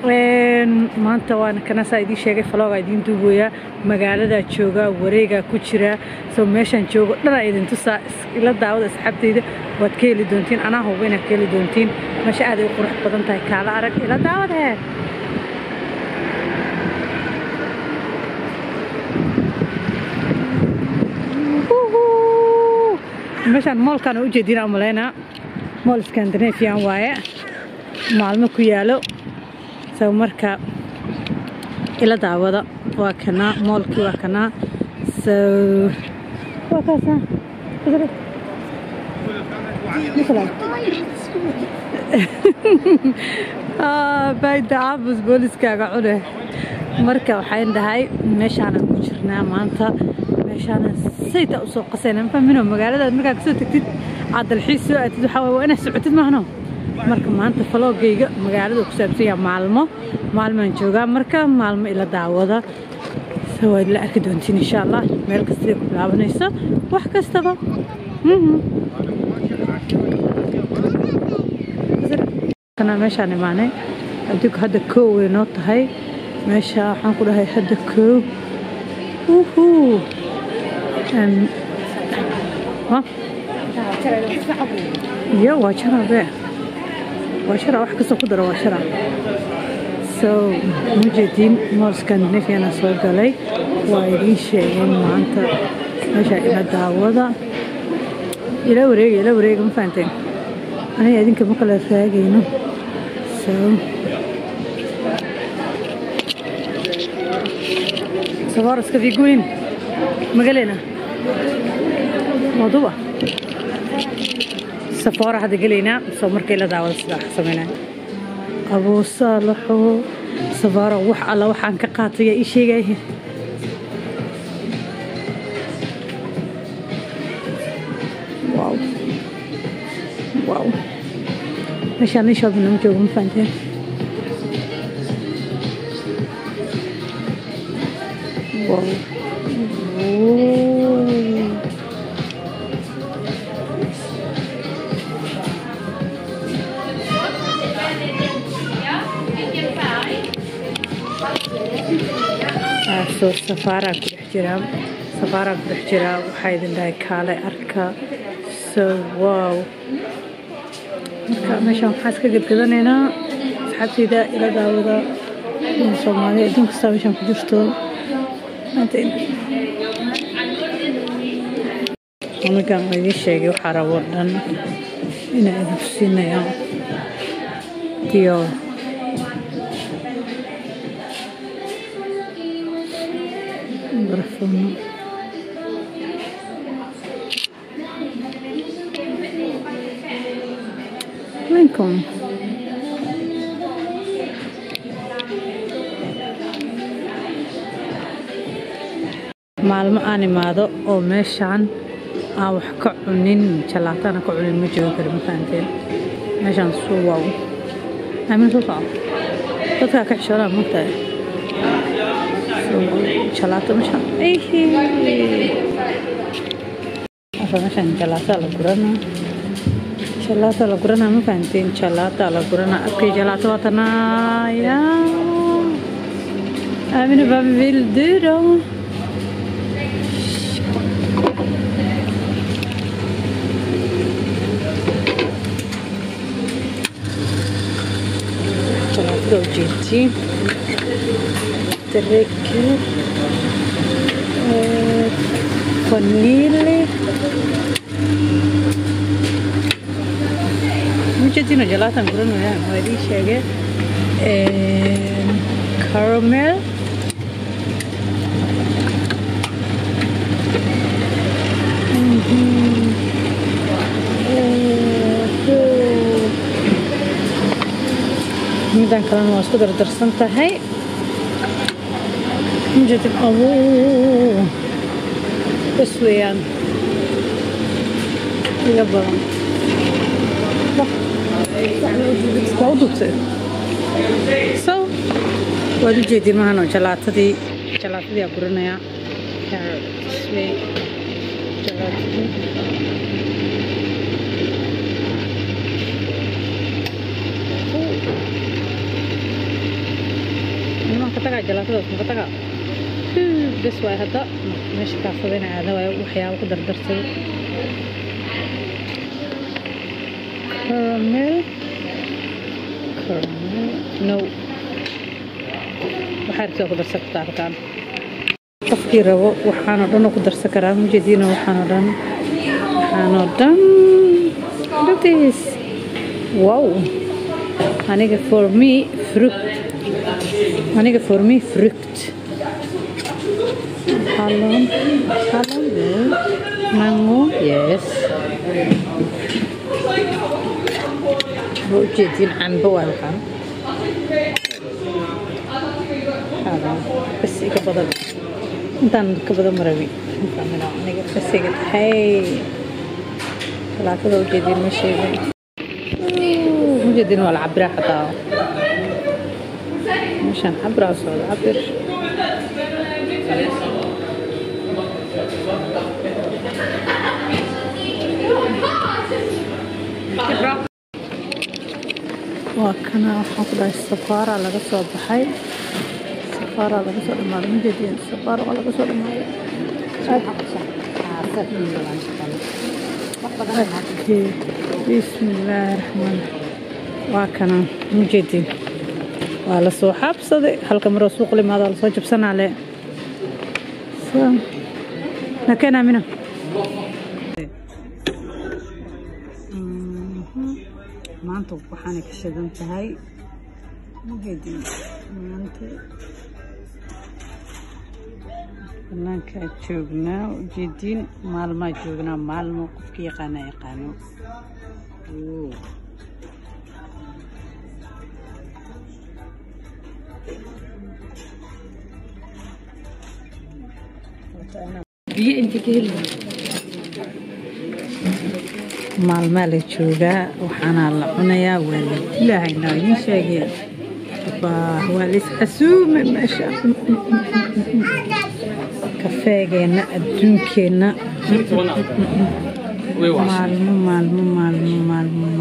maanta waan kana saayidi sheegay vlog idin duubaya magaalada jooga wareega ku jira soo meeshan joogo dhana idin tusaa ila daawada asxaabteyda waad ka heli doontiin ana hubo inaad ka heli doontiin meesha aad ay qurux badan tahay kaala arag ila daawada meeshan moolkan u jeedina umaleena mool Scandinavian waaye maalmo ku yaalo soo marka ila daawada waa kana moolkii waa kana soo waa kaasa bayda abus booliskaaga cune marka waxaan dhahay meeshaan ku jirnaa maanta meeshaan sayta u soo qasayna fahmino magaalada markaa ka soo tagtid aad dalxiis soo aatid waxa waa inaad socotid maahno marka maanta vlogayga magaalada ku saabsan yahay maalmaan joogaa marka maalmo ila daawada soo waad la arki doontiin insha Allah meel kasta ku bilaabanayso wax kastaba kana meeshaan imaanay adigu hadda koow way noo tahay meesha waxaan ku dhahay hadda koow يا واشرة بيه واشرة واحد قصة قدرة واشرة سو موجودين مول سكندنافيا أنا سوق علي وايدين شيئين معناته ماشي إلى دعوة إلى وريق ما فهمتين أنا قاعدين كمقلة ثاقينه سو سفارس كيف يقولين مقالينا موضوع سفارة هذا قلينا سو مركي لا دعوة الصباح سمينا أبو صالح سفارة وح على وح عن كقاطية إيش جاي واو مشان نشوف نمجو مفانتين واو سو سفارة كل وحيد عندها كالي أركا سو واو مشان حاسك قد كذا حتى إذا إلى داودا من صوماليا دون كستاوي شان كجستو أنتين أنا كان غير شيء وحرا وردن إن إذا بسينا يا تيو برفونه وينكم maalmo aan imaado oo meeshaan aan wax ka cunin jalaatana ka cunin ma jiro kar ma fahanteen meeshaan soo waaw amin soo soo dadka ka xishooda mugtahay جلاطة مش إيه أصلا عشان جلاطة لقرنا ما فهمتين جلاطة لقرنا أكيد جلاطة وطنا يا أمين بابي بيلديرو جلاطة جيتي تركي vanille muchachino gelato ancora non è ma dice che caramel midan kalena waa isku dardarsan tahay مجد أبوه بسويان يبغى موضوعته سو ودي جدي ما هنو جلاتة دي أقولنا يا سوي جلاتة كتاعة جلاتة كتاعة بس واي هذا مش كافرين هذا وحياة وقدر درسي كراميل نو وحارتي أقدر سكت عركان تفكيره وحنا دنا قدر سكران جدينا وحنا دن look this wow هنيجي for me fruit halon mango yes جديد عن بوالقا هذا بس يكبر انتان كبدا مروي فاهمنا aniga fasiga tahay ثلاثه وجدين ماشي وجدين ولا عبره حتى مشان عبره صار عبر وكنا حافظة السفارة على قصة بحي سفارة على قصة المال من جديد سفارة على قصة المال بسم الله الرحمن وكنا من جديد وعلى صوحاب صدق هل كم رسوق لماذا الصوت بسنة عليه نكنا منه maanta waxaan ka shidan tahay mugedin maanta banaanka joognaa ujeedin maalma joognaa maalmo qofkii yaqaano biyo inta ka heli maalma la joogaa waxaana la cunayaa waa la dilahaynaa idiin sheegaya waa la isxasuumay meesha kafeegeena adduunkeenna maalmo